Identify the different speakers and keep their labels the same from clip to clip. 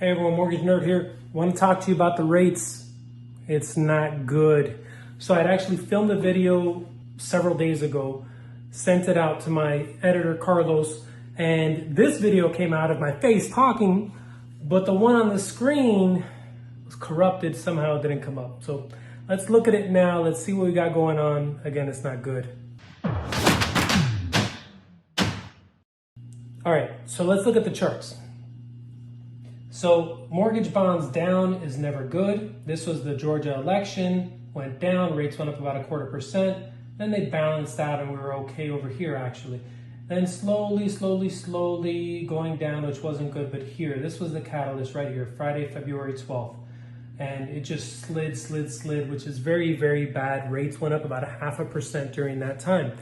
Speaker 1: Hey everyone, Mortgage Nerd here. Want to talk to you about the rates. It's not good. So I'd actually filmed a video several days ago, sent it out to my editor, Carlos, and this video came out of my face talking, but the one on the screen was corrupted, somehow it didn't come up. So let's look at it now. Let's see what we got going on. Again, it's not good. All right, so let's look at the charts. So mortgage bonds down is never good. This was the Georgia election, went down, rates went up about 0.25%. Then they balanced out and we were okay over here actually. Then slowly going down, which wasn't good, but here, this was the catalyst right here, Friday, February 12th. And it just slid, which is very, very bad. Rates went up about 0.5% during that time.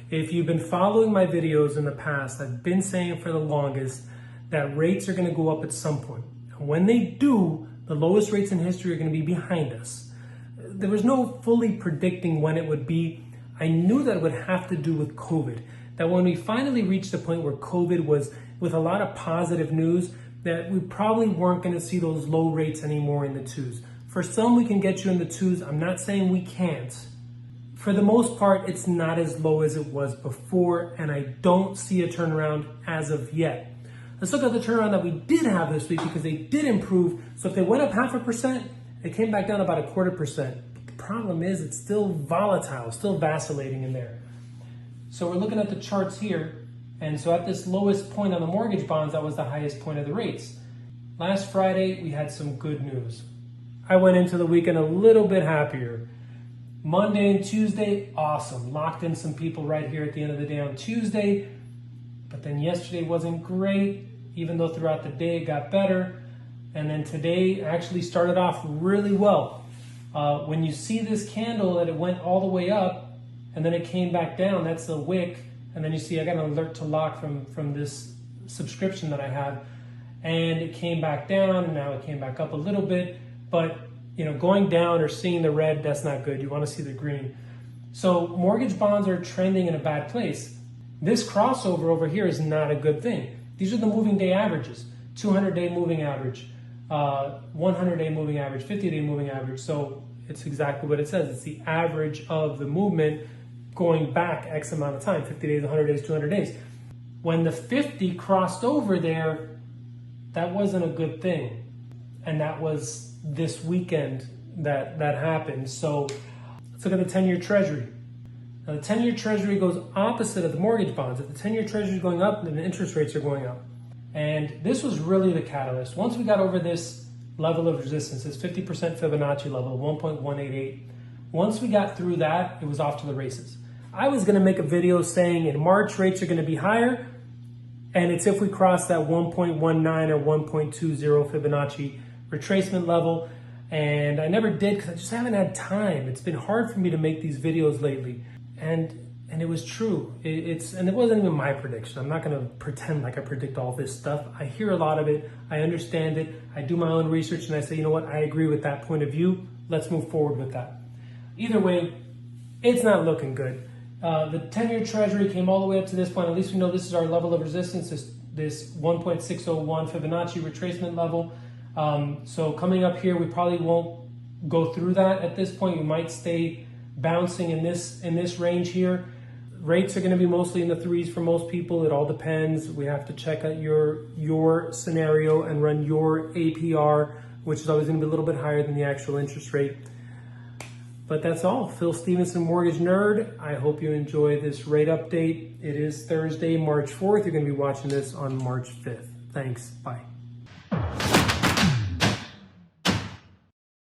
Speaker 1: If you've been following my videos in the past, I've been saying for the longest that rates are going to go up at some point. And when they do, the lowest rates in history are going to be behind us. There was no fully predicting when it would be. I knew that it would have to do with COVID. That when we finally reached the point where COVID was with a lot of positive news, that we probably weren't going to see those low rates anymore in the twos. For some, we can get you in the twos. I'm not saying we can't. For the most part, it's not as low as it was before, and I don't see a turnaround as of yet. Let's look at the turnaround that we did have this week because they did improve. So if they went up 0.5%, it came back down about 0.25%. But the problem is it's still volatile, still vacillating in there. So we're looking at the charts here. And so at this lowest point on the mortgage bonds, that was the highest point of the rates. Last Friday, we had some good news. I went into the weekend a little bit happier. Monday and Tuesday, awesome. Locked in some people right here at the end of the day on Tuesday. But then yesterday wasn't great, even though throughout the day it got better. And then today actually started off really well. When you see this candle that it went all the way up and then it came back down, that's the wick. And then you see I got an alert to lock from this subscription that I have. And it came back down and now it came back up a little bit. But you know, going down or seeing the red, that's not good. You want to see the green. So mortgage bonds are trending in a bad place. This crossover over here is not a good thing. These are the moving day averages, 200-day moving average, 100-day moving average, 50-day moving average. So it's exactly what it says. It's the average of the movement going back X amount of time, 50 days, 100 days, 200 days. When the 50 crossed over there, that wasn't a good thing. And that was this weekend that happened. So let's look at the 10-year treasury. Now the 10-year treasury goes opposite of the mortgage bonds. If the 10-year treasury is going up, then the interest rates are going up. And this was really the catalyst. Once we got over this level of resistance, this 50% Fibonacci level, 1.188, once we got through that, it was off to the races. I was going to make a video saying in March rates are going to be higher, and it's if we cross that 1.19 or 1.20 Fibonacci retracement level. And I never did because I just haven't had time. It's been hard for me to make these videos lately. And it was true. And it wasn't even my prediction. I'm not going to pretend like I predict all this stuff. I hear a lot of it. I understand it. I do my own research and I say, you know what? I agree with that point of view. Let's move forward with that. Either way, it's not looking good. The 10-year treasury came all the way up to this point. At least we know this is our level of resistance, this 1.601 Fibonacci retracement level. So coming up here, we probably won't go through that at this point. We might stay bouncing in this range here. Rates are going to be mostly in the threes for most people. It all depends. We have to check out your scenario and run your APR, which is always going to be a little bit higher than the actual interest rate. But that's all. Phil Stevenson, Mortgage Nerd. I hope you enjoy this rate update. It is Thursday, March 4th. You're going to be watching this on March 5th. Thanks. Bye.